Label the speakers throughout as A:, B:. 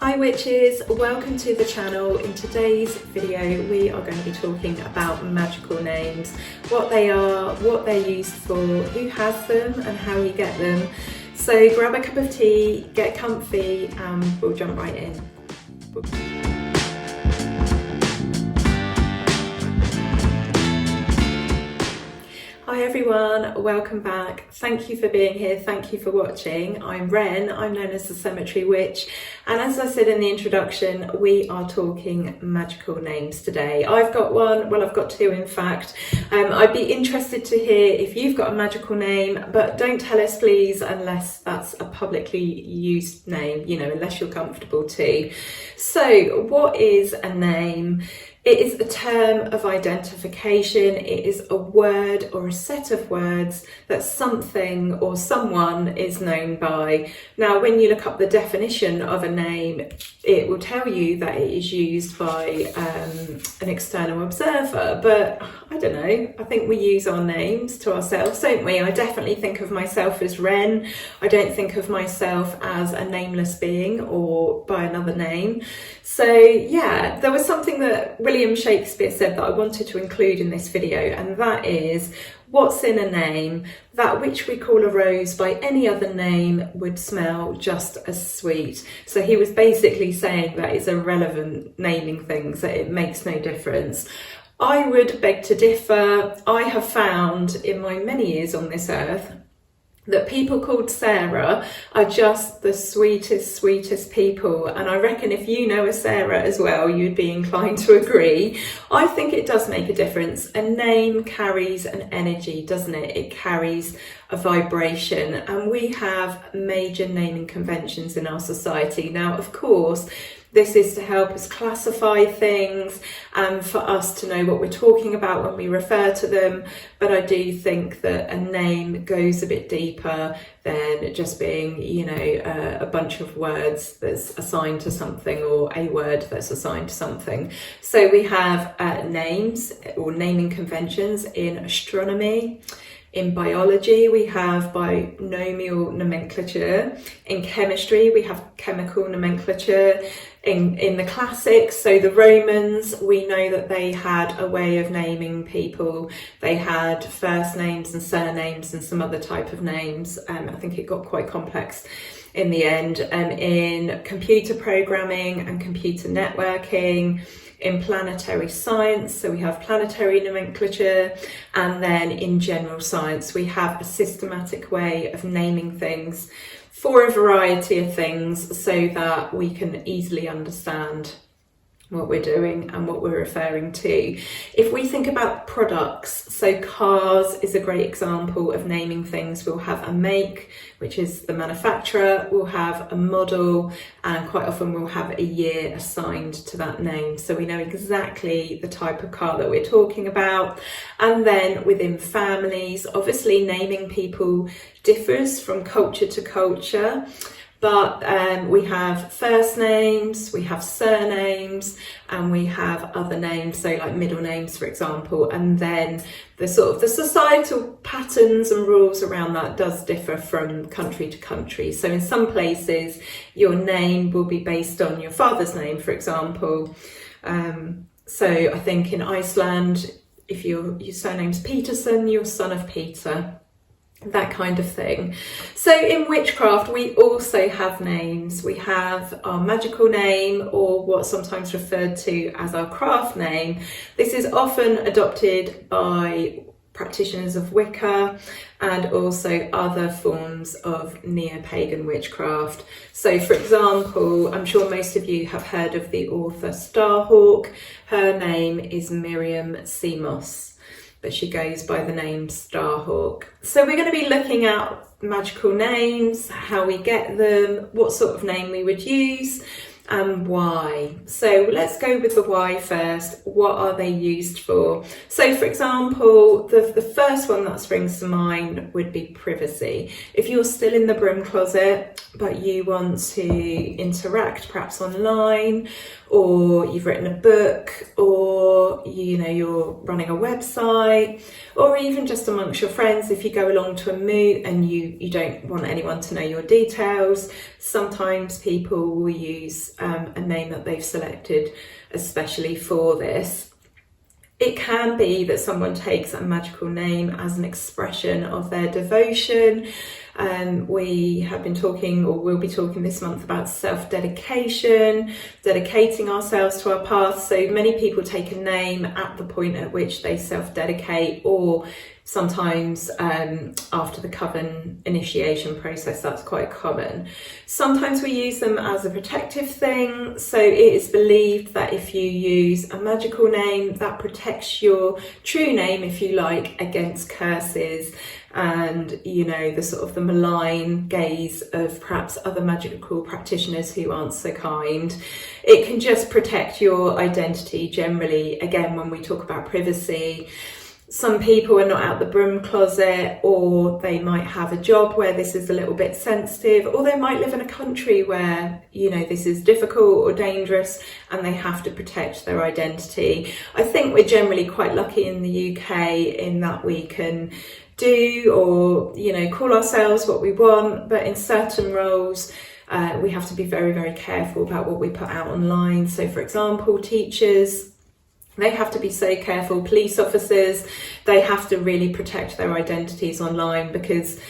A: Hi witches, welcome to the channel. In today's video we are going to be talking about magical names, what they are, what they're used for, who has them and how you get them. So grab a cup of tea, get comfy and we'll jump right in. Hi everyone, welcome back. Thank you for being here, thank you for watching. I'm Wren, I'm known as the Cemetery Witch, and as I said in the introduction, we are talking magical names today. I've got one, well I've got two in fact. I'd be interested to hear if you've got a magical name, but don't tell us please unless that's a publicly used name, unless you're comfortable to. So what is a name? It is a term of identification. It is a word or a set of words that something or someone is known by. Now, when you look up the definition of a name, it will tell you that it is used by an external observer, but I don't know, I think we use our names to ourselves, don't we? I definitely think of myself as Wren. I don't think of myself as a nameless being or by another name. So yeah, there was something that William Shakespeare said that I wanted to include in this video, and that is, what's in a name? That which we call a rose by any other name would smell just as sweet. So he was basically saying that it's irrelevant naming things, that it makes no difference. I would beg to differ. I have found in my many years on this earth that people called Sarah are just the sweetest people, and I reckon if you know a Sarah as well, you'd be inclined to agree. I think it does make a difference. A name carries an energy, doesn't it? It carries a vibration, and we have major naming conventions in our society. Now, of course, this is to help us classify things and for us to know what we're talking about when we refer to them. But I do think that a name goes a bit deeper than just being, a bunch of words that's assigned to something or a word that's assigned to something. So we have names or naming conventions in astronomy. In biology, we have binomial nomenclature. In chemistry, we have chemical nomenclature. In the classics, so the Romans, we know that they had a way of naming people. They had first names and surnames and some other type of names. I think it got quite complex in the end. In computer programming and computer networking, in planetary science, so we have planetary nomenclature, and then in general science, we have a systematic way of naming things for a variety of things so that we can easily understand what we're doing and what we're referring to. If we think about products, so cars is a great example of naming things. We'll have a make, which is the manufacturer, we'll have a model, and quite often we'll have a year assigned to that name. So we know exactly the type of car that we're talking about. And then within families, obviously naming people differs from culture to culture. But we have first names, we have surnames, and we have other names, so like middle names, for example. And then the societal patterns and rules around that does differ from country to country. So in some places, your name will be based on your father's name, for example. So I think in Iceland, if your surname's Peterson, you're son of Peter. That kind of thing. So in witchcraft, we also have names. We have our magical name, or what's sometimes referred to as our craft name. This is often adopted by practitioners of Wicca and also other forms of neo-pagan witchcraft. So for example, I'm sure most of you have heard of the author Starhawk. Her name is Miriam Semos, but she goes by the name Starhawk. So we're going to be looking at magical names, how we get them, what sort of name we would use, and why. So let's go with the why first. What are they used for? So for example, the first one that springs to mind would be privacy. If you're still in the broom closet, but you want to interact perhaps online, or you've written a book, or you're running a website, or even just amongst your friends, if you go along to a moot and you don't want anyone to know your details, sometimes people will use name that they've selected especially for this. It can be that someone takes a magical name as an expression of their devotion. We have been talking, or will be talking this month, about self-dedication, dedicating ourselves to our path. So many people take a name at the point at which they self-dedicate, or sometimes after the coven initiation process. That's quite common. Sometimes we use them as a protective thing. So it is believed that if you use a magical name, that protects your true name, if you like, against curses and, you know, the sort of the malign gaze of perhaps other magical practitioners who aren't so kind. It can just protect your identity generally. Again, when we talk about privacy, some people are not out the broom closet, or they might have a job where this is a little bit sensitive, or they might live in a country where, you know, this is difficult or dangerous and they have to protect their identity. I think we're generally quite lucky in the UK in that we can do, or, you know, call ourselves what we want, but in certain roles we have to be very, very careful about what we put out online. So for example, teachers, they have to be so careful. Police officers, they have to really protect their identities online, because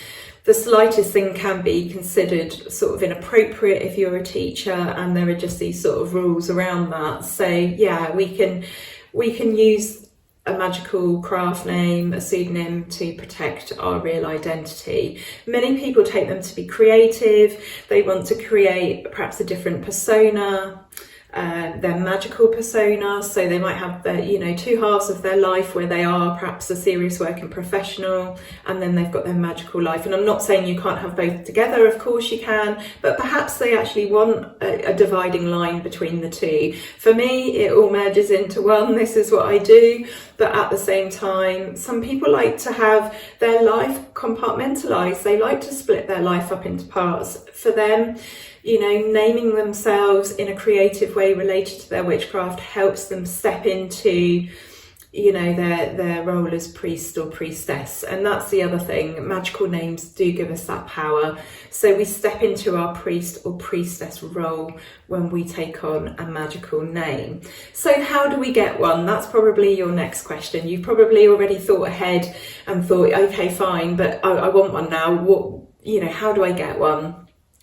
A: the slightest thing can be considered sort of inappropriate if you're a teacher, and there are just these sort of rules around that. So yeah, we can use a magical craft name, a pseudonym, to protect our real identity. Many people take them to be creative. They want to create perhaps a different persona, their magical persona. So they might have the, you know, two halves of their life where they are perhaps a serious working professional, and then they've got their magical life. And I'm not saying you can't have both together, of course you can, but perhaps they actually want a dividing line between the two. For me, it all merges into one. This is what I do. But at the same time, some people like to have their life compartmentalized. They like to split their life up into parts. For them, you know, naming themselves in a creative way related to their witchcraft helps them step into, you know, their role as priest or priestess. And that's the other thing. Magical names do give us that power. So we step into our priest or priestess role when we take on a magical name. So how do we get one? That's probably your next question. You've probably already thought ahead and thought, okay, fine, but I want one now. What, you know, how do I get one?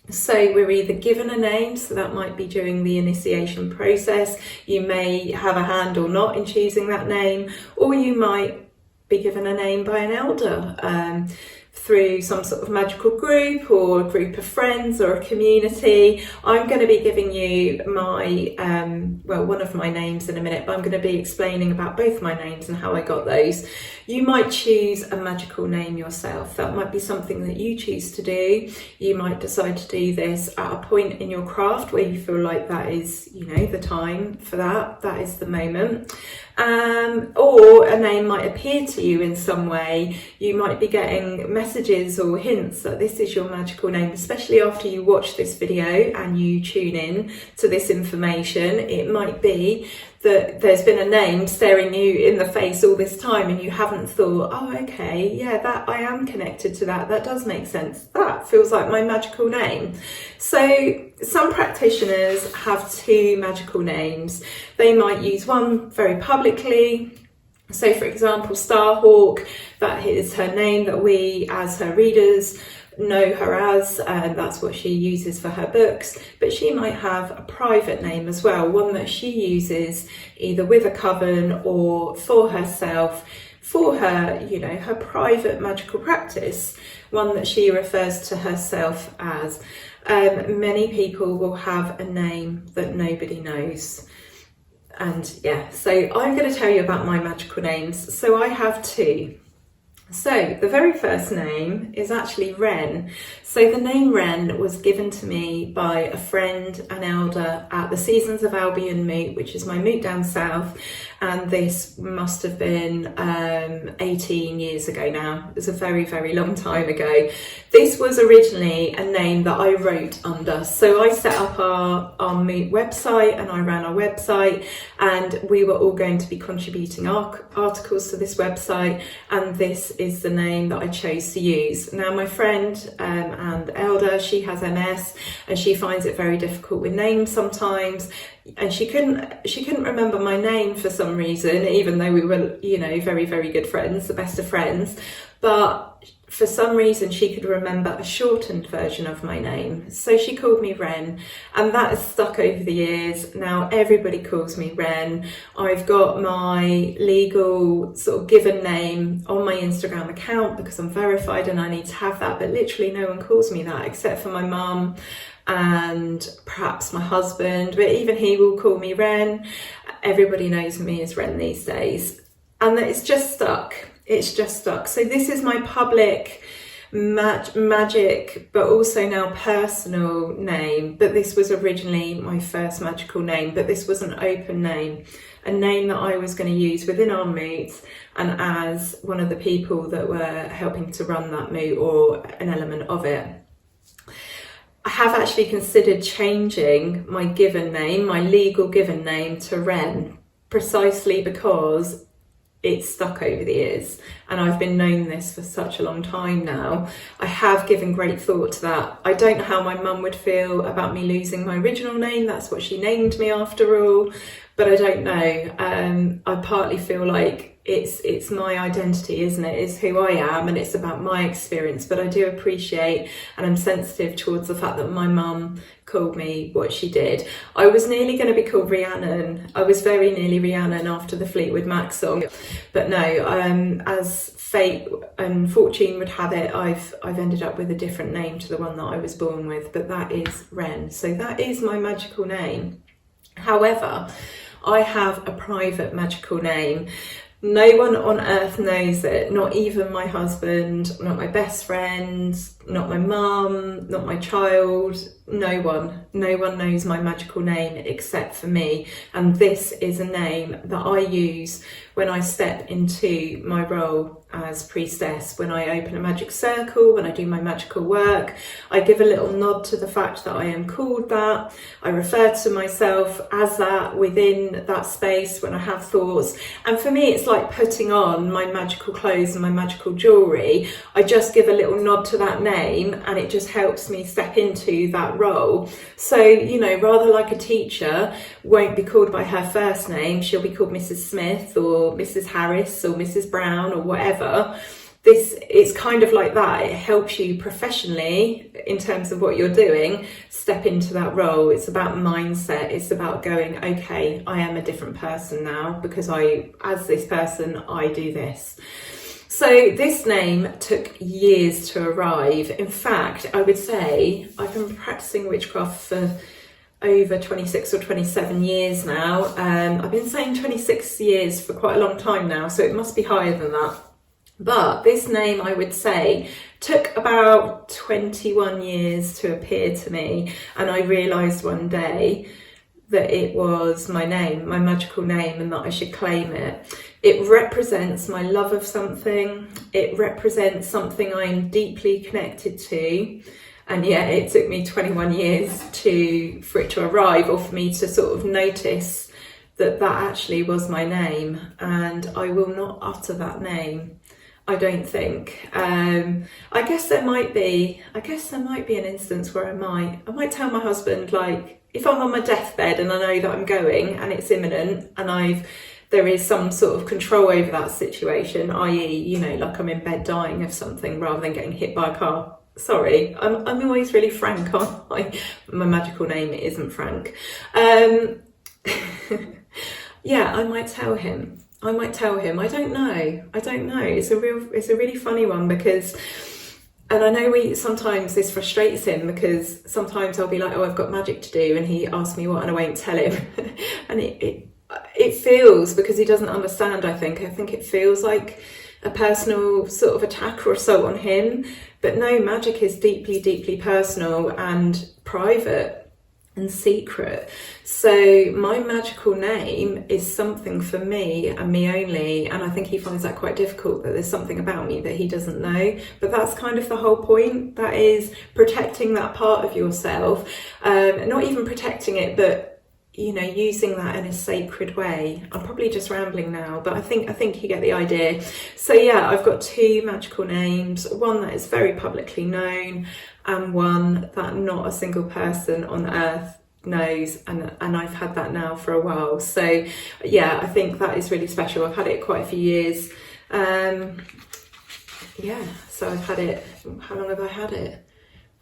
A: So we're either given a name, so that might be during the initiation process. You may have a hand or not in choosing that name, or you might be given a name by an elder through some sort of magical group or a group of friends or a community. I'm going to be giving you my, one of my names in a minute, but I'm going to be explaining about both my names and how I got those. You might choose a magical name yourself. That might be something that you choose to do. You might decide to do this at a point in your craft where you feel like that is, you know, the time for that. That is the moment. Or a name might appear to you in some way. You might be getting messages or hints that this is your magical name, especially after you watch this video and you tune in to this information. It might be that there's been a name staring you in the face all this time and you haven't thought, oh, okay, yeah, that I am connected to that. That does make sense. That feels like my magical name. So some practitioners have two magical names. They might use one very publicly. So for example, Starhawk, that is her name that we as her readers know her as, and that's what she uses for her books. But she might have a private name as well, one that she uses either with a coven or for herself, for her, you know, her private magical practice, one that she refers to herself as. Many people will have a name that nobody knows. And yeah, so I'm going to tell you about my magical names. So I have two. So the very first name is actually Wren. So the name Wren was given to me by a friend, an elder at the Seasons of Albion Moot, which is my moot down south. And this must have been 18 years ago now. It was a very, very long time ago. This was originally a name that I wrote under. So I set up our moot website and I ran our website, and we were all going to be contributing articles to this website. And this is the name that I chose to use. Now my friend and elder, she has MS and she finds it very difficult with names sometimes, and she couldn't remember my name for some reason, even though we were, you know, very, very good friends, the best of friends. But for some reason she could remember a shortened version of my name, so she called me Wren, and that has stuck over the years. Now everybody calls me Wren. I've got my legal sort of given name on my Instagram account because I'm verified and I need to have that, but literally no one calls me that except for my mum and perhaps my husband, but even he will call me Wren. Everybody knows me as Wren these days, and it's just stuck. It's just stuck. So this is my public magic, but also now personal name. But this was originally my first magical name, but this was an open name, a name that I was going to use within our moot and as one of the people that were helping to run that moot or an element of it. I have actually considered changing my given name, my legal given name, to Wren, precisely because it's stuck over the years, and I've been known this for such a long time now. I have given great thought to that. I don't know how my mum would feel about me losing my original name. That's what she named me after all, but I don't know. I partly feel like it's my identity, isn't it? It's who I am and it's about my experience, but I do appreciate and I'm sensitive towards the fact that my mum called me what she did. I was nearly going to be called Rhiannon. I was very nearly Rhiannon after the Fleetwood Mac song, but no, as fate and fortune would have it, I've ended up with a different name to the one that I was born with, but that is Wren. So that is my magical name. However, I have a private magical name. No one on earth knows it, not even my husband, not my best friend, not my mum, not my child, no one knows my magical name except for me. And this is a name that I use when I step into my role as priestess, when I open a magic circle, when I do my magical work. I give a little nod to the fact that I am called that. I refer to myself as that within that space when I have thoughts. And for me, it's like putting on my magical clothes and my magical jewellery. I just give a little nod to that name and it just helps me step into that role. So, you know, rather like a teacher won't be called by her first name, she'll be called Mrs. Smith or Mrs. Harris or Mrs. Brown or whatever. It's kind of like that. It helps you professionally in terms of what you're doing step into that role. It's about mindset. It's about going, okay, I am a different person now because as this person, I do this. So this name took years to arrive. In fact, I would say I've been practicing witchcraft for over 26 or 27 years now. I've been saying 26 years for quite a long time now, so it must be higher than that. But this name, I would say, took about 21 years to appear to me. And I realised one day that it was my name, my magical name, and that I should claim it. It represents my love of something. It represents something I'm deeply connected to. And yet it took me 21 years for it to arrive, or for me to sort of notice that actually was my name. And I will not utter that name, I don't think. I guess there might be an instance where I might tell my husband, like, if I'm on my deathbed and I know that I'm going and it's imminent and there is some sort of control over that situation, i.e., you know, like I'm in bed dying of something rather than getting hit by a car. Sorry, I'm always really frank, aren't I? My magical name isn't Frank. Yeah, I might tell him. I don't know. It's a really funny one because, and I know sometimes this frustrates him because sometimes I'll be like, oh, I've got magic to do, and he asks me what and I won't tell him. And it feels, because he doesn't understand, I think it feels like a personal sort of attack or assault on him. But no, magic is deeply, deeply personal and private and secret. So my magical name is something for me and me only, and I think he finds that quite difficult, that there's something about me that he doesn't know. But that's kind of the whole point. That is protecting that part of yourself, not even protecting it, but you know, using that in a sacred way. I'm probably just rambling now, but I think you get the idea. So yeah, I've got 2 magical names, one that is very publicly known and one that not a single person on earth knows, and I've had that now for a while. So yeah, I think that is really special. I've had it quite a few years. Yeah, so I've had it, how long have I had it?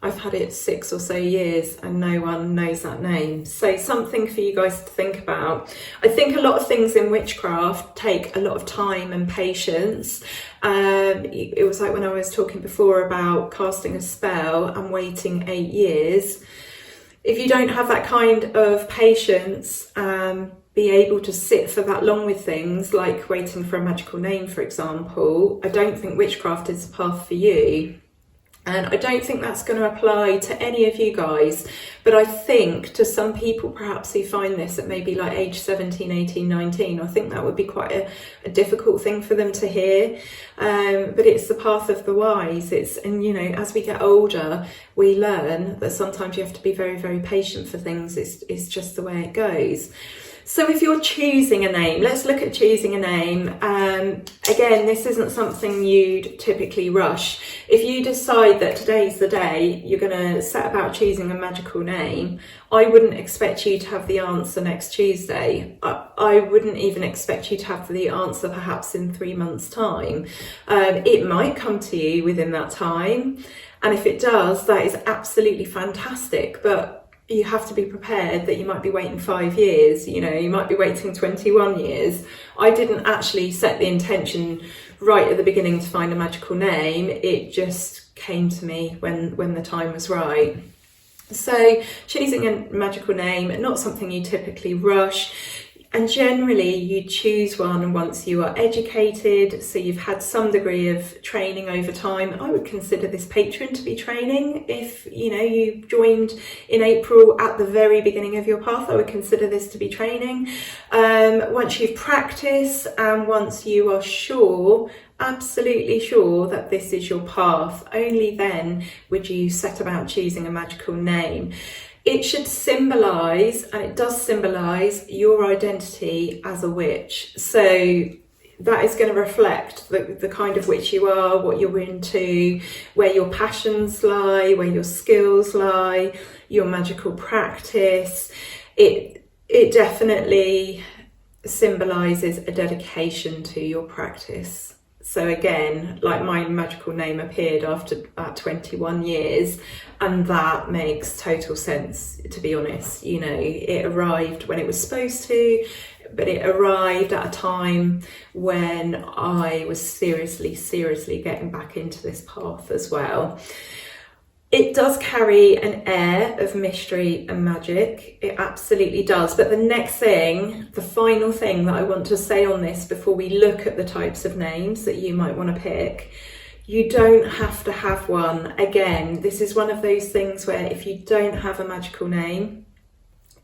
A: I've had it 6 or so years and no one knows that name. So something for you guys to think about. I think a lot of things in witchcraft take a lot of time and patience. It was like when I was talking before about casting a spell and waiting 8 years. If you don't have that kind of patience, be able to sit for that long with things, like waiting for a magical name, for example, I don't think witchcraft is the path for you. And I don't think that's going to apply to any of you guys, but I think to some people perhaps who find this at maybe like age 17, 18, 19, I think that would be quite a difficult thing for them to hear. But it's the path of the wise. And you know, as we get older, we learn that sometimes you have to be very, very patient for things. It's just the way it goes. So if you're choosing a name, let's look at choosing a name. Again, this isn't something you'd typically rush. If you decide that today's the day you're going to set about choosing a magical name, I wouldn't expect you to have the answer next Tuesday. I wouldn't even expect you to have the answer perhaps in 3 months' time. It might come to you within that time. And if it does, that is absolutely fantastic. But you have to be prepared that you might be waiting 5 years, you know, you might be waiting 21 years. I didn't actually set the intention right at the beginning to find a magical name. It just came to me when the time was right. So choosing a magical name, not something you typically rush. And generally you choose one once you are educated, so you've had some degree of training over time. I would consider this Patreon to be training. If you know you joined in April at the very beginning of your path, I would consider this to be training. Once you've practiced and once you are sure, absolutely sure that this is your path, only then would you set about choosing a magical name. It should symbolise, and it does symbolise, your identity as a witch. So that is going to reflect the kind of witch you are, what you're into, where your passions lie, where your skills lie, your magical practice. It definitely symbolises a dedication to your practice. So again, like my magical name appeared after about 21 years, and that makes total sense, to be honest. You know, it arrived when it was supposed to, but it arrived at a time when I was seriously getting back into this path as well. It does carry an air of mystery and magic, it absolutely does. But the next thing, the final thing that I want to say on this before we look at the types of names that you might want to pick, you don't have to have one. Again, this is one of those things where if you don't have a magical name,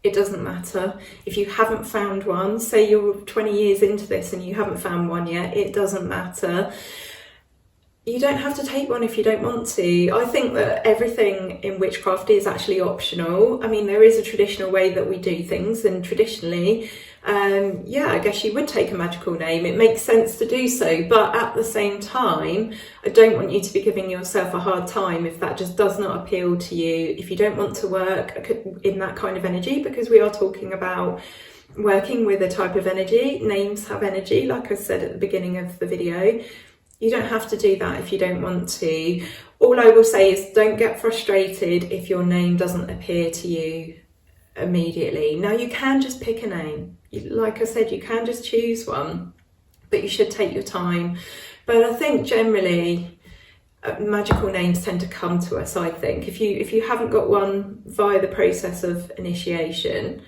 A: it doesn't matter. If you haven't found one, say you're 20 years into this and you haven't found one yet, it doesn't matter. You don't have to take one if you don't want to. I think that everything in witchcraft is actually optional. I mean, there is a traditional way that we do things, and traditionally, yeah, I guess you would take a magical name. It makes sense to do so, but at the same time, I don't want you to be giving yourself a hard time if that just does not appeal to you, if you don't want to work in that kind of energy, because we are talking about working with a type of energy. Names have energy, like I said at the beginning of the video. You don't have to do that if you don't want to. All I will say is don't get frustrated if your name doesn't appear to you immediately. Now, you can just pick a name. Like I said, you can just choose one, but you should take your time. But I think generally magical names tend to come to us, I think. If you haven't got one via the process of initiation,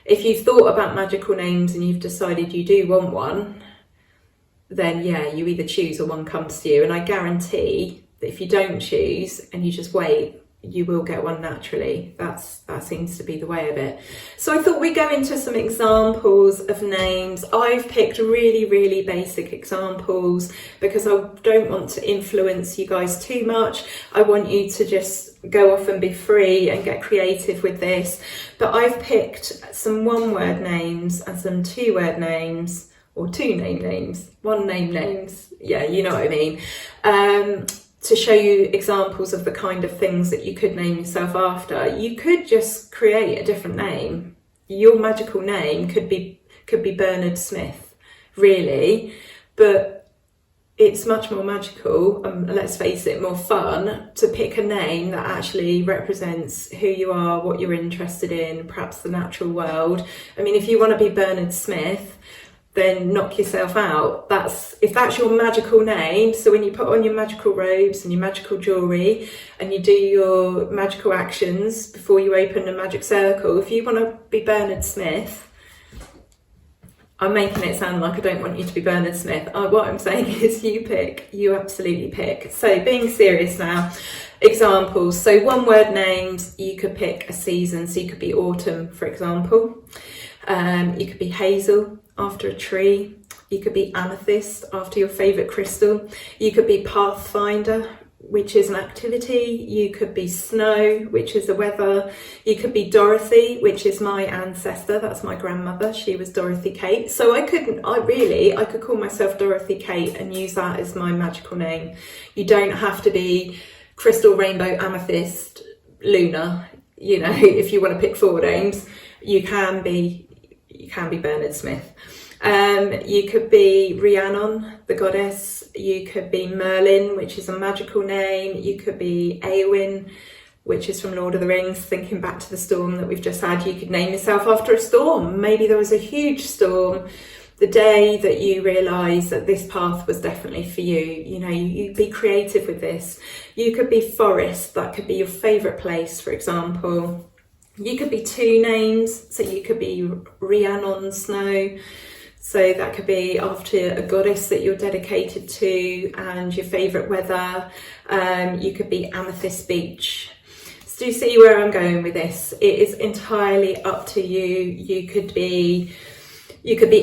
A: if you've thought about magical names and you've decided you do want one, then yeah, you either choose or one comes to you. And I guarantee that if you don't choose and you just wait, you will get one naturally. That seems to be the way of it. So I thought we'd go into some examples of names. I've picked really, really basic examples because I don't want to influence you guys too much. I want you to just go off and be free and get creative with this. But I've picked some one-word names and some two-word names, or two-name names, one-name names. Yeah, you know what I mean. To show you examples of the kind of things that you could name yourself after. You could just create a different name. Your magical name could be Bernard Smith, really, but it's much more magical, let's face it, more fun to pick a name that actually represents who you are, what you're interested in, perhaps the natural world. I mean, if you want to be Bernard Smith, then knock yourself out. If that's your magical name, so when you put on your magical robes and your magical jewellery and you do your magical actions before you open a magic circle, if you want to be Bernard Smith, I'm making it sound like I don't want you to be Bernard Smith. What I'm saying is you absolutely pick. So being serious now, examples. So one word names, you could pick a season. So you could be autumn, for example. You could be hazel, after a tree. You could be amethyst, after your favourite crystal. You could be pathfinder, which is an activity. You could be snow, which is the weather. You could be Dorothy, which is my ancestor. That's my grandmother. She was Dorothy Kate. So I could call myself Dorothy Kate and use that as my magical name. You don't have to be crystal, rainbow, amethyst, Luna. You know, if you want to pick four names, you can be Bernard Smith. You could be Rhiannon, the goddess. You could be Merlin, which is a magical name. You could be Éowyn, which is from Lord of the Rings, thinking back to the storm that we've just had. You could name yourself after a storm. Maybe there was a huge storm the day that you realise that this path was definitely for you. You know, you be creative with this. You could be Forest. That could be your favourite place, for example. You could be two names, so you could be Rhiannon Snow, so that could be after a goddess that you're dedicated to, and your favourite weather. You could be Amethyst Beach. So do you see where I'm going with this? It is entirely up to you. You could be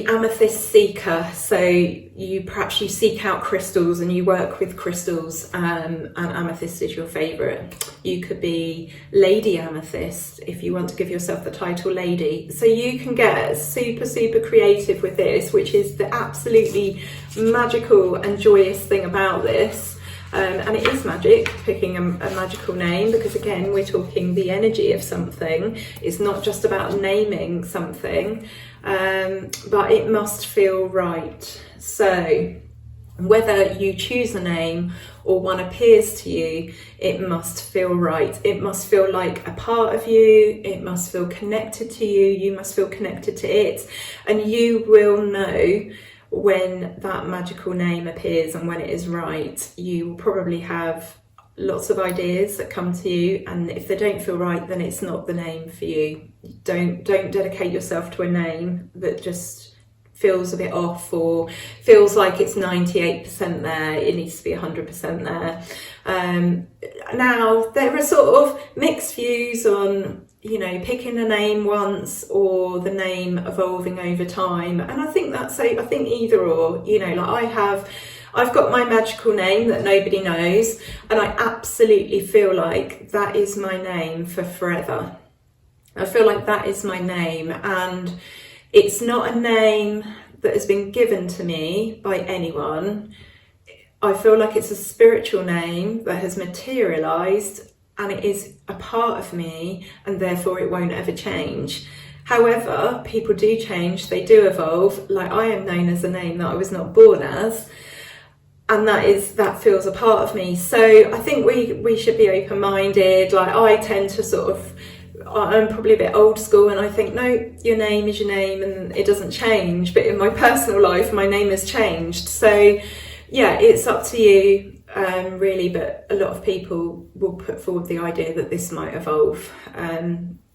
A: Amethyst Seeker, so perhaps you seek out crystals and you work with crystals, and amethyst is your favourite. You could be Lady Amethyst if you want to give yourself the title Lady. So you can get super creative with this, which is the absolutely magical and joyous thing about this. And it is magic, picking a magical name, because again, we're talking the energy of something. It's not just about naming something, but it must feel right. So whether you choose a name or one appears to you, it must feel right. It must feel like a part of you. It must feel connected to you. You must feel connected to it. And you will know when that magical name appears and when it is right. You will probably have lots of ideas that come to you, and if they don't feel right, then it's not the name for you. Don't dedicate yourself to a name that just feels a bit off or feels like it's 98% there. It needs to be 100% there. Now there are sort of mixed views on, you know, picking a name once or the name evolving over time, and I think either or. You know, like I've got my magical name that nobody knows, and I absolutely feel like that is my name for forever. I feel like that is my name, and it's not a name that has been given to me by anyone. I feel like it's a spiritual name that has materialized, and it is a part of me, and therefore it won't ever change. However, people do change, they do evolve. Like, I am known as a name that I was not born as, and that feels a part of me. So I think we should be open-minded. Like, I tend to I'm probably a bit old school, and I think, no, your name is your name and it doesn't change. But in my personal life, my name has changed. So yeah, it's up to you, really. But a lot of people will put forward the idea that this might evolve,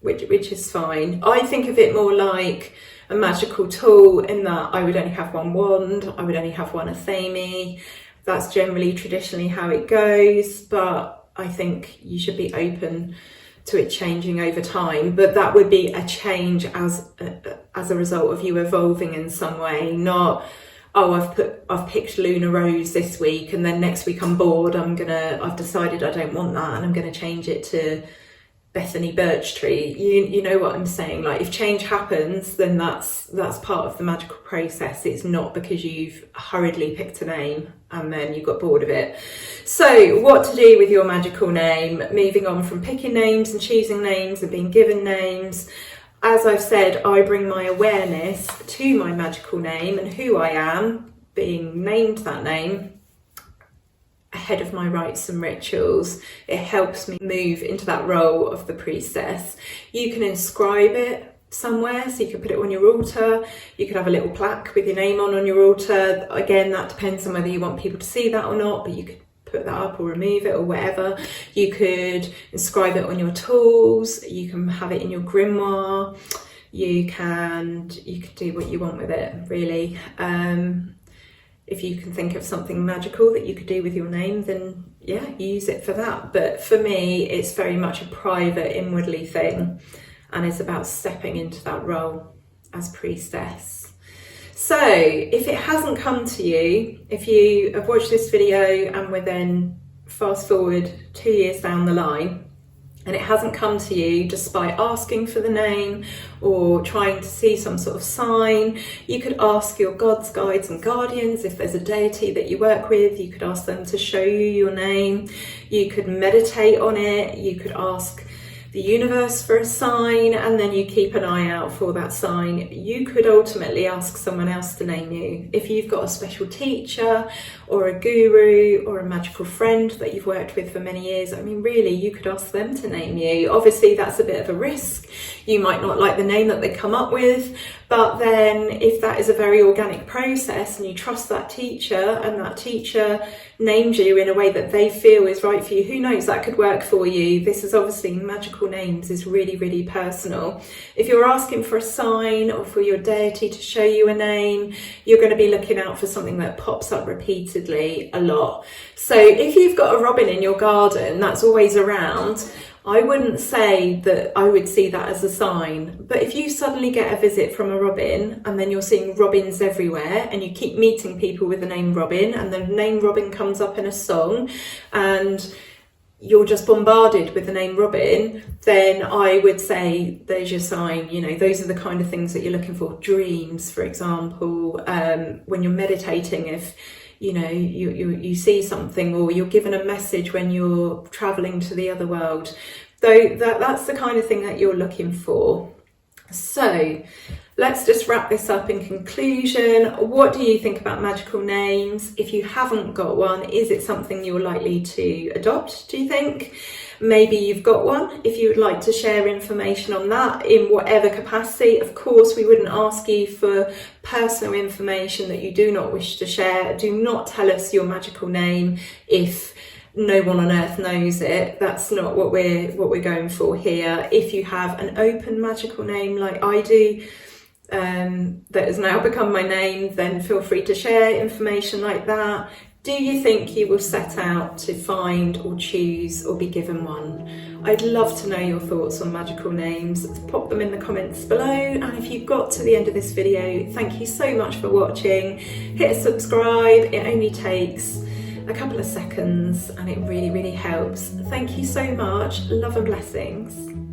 A: which is fine. I think of it more like a magical tool, in that I would only have one wand, I would only have one athame. That's generally traditionally how it goes, but I think you should be open to it changing over time, but that would be a change as a result of you evolving in some way, not, oh, I've picked Luna Rose this week and then next week I'm bored, I've decided I don't want that and I'm gonna change it to Bethany Birch Tree. You know what I'm saying? Like, if change happens, then that's part of the magical process. It's not because you've hurriedly picked a name and then you got bored of it. So what to do with your magical name, moving on from picking names and choosing names and being given names. As I've said, I bring my awareness to my magical name and who I am, being named that name, ahead of my rites and rituals. It helps me move into that role of the priestess. You can inscribe it somewhere, so you could put it on your altar. You could have a little plaque with your name on your altar. Again, that depends on whether you want people to see that or not, but you could put that up or remove it or whatever. You could inscribe it on your tools. You can have it in your grimoire. You could do what you want with it, really. If you can think of something magical that you could do with your name, then yeah, use it for that. But for me, it's very much a private, inwardly thing, and it's about stepping into that role as priestess. So if it hasn't come to you, if you have watched this video and we're then fast forward 2 years down the line, and it hasn't come to you despite asking for the name or trying to see some sort of sign, you could ask your gods, guides and guardians. If there's a deity that you work with, you could ask them to show you your name. You could meditate on it. You could ask the universe for a sign, and then you keep an eye out for that sign. You could ultimately ask someone else to name you. If you've got a special teacher or a guru or a magical friend that you've worked with for many years, I mean, really, you could ask them to name you. Obviously, that's a bit of a risk. You might not like the name that they come up with, but then if that is a very organic process and you trust that teacher and that teacher named you in a way that they feel is right for you, who knows, that could work for you. This is obviously, magical names is really, really personal. If you're asking for a sign or for your deity to show you a name, you're going to be looking out for something that pops up repeatedly a lot. So if you've got a robin in your garden that's always around, I wouldn't say that I would see that as a sign. But if you suddenly get a visit from a robin and then you're seeing robins everywhere and you keep meeting people with the name Robin and the name Robin comes up in a song and you're just bombarded with the name Robin, then I would say there's your sign. You know, those are the kind of things that you're looking for. Dreams, for example, when you're meditating, if you know, you see something, or you're given a message when you're traveling to the other world. So that's the kind of thing that you're looking for. So let's just wrap this up in conclusion. What do you think about magical names? If you haven't got one, is it something you're likely to adopt, do you think? Maybe you've got one. If you would like to share information on that in whatever capacity, of course, we wouldn't ask you for personal information that you do not wish to share. Do not tell us your magical name if no one on earth knows it. That's not what we're going for here. If you have an open magical name like I do, that has now become my name, then feel free to share information like that. Do you think you will set out to find or choose or be given one? I'd love to know your thoughts on magical names. Pop them in the comments below. And if you've got to the end of this video, thank you so much for watching. Hit subscribe. It only takes a couple of seconds and it really, really helps. Thank you so much. Love and blessings.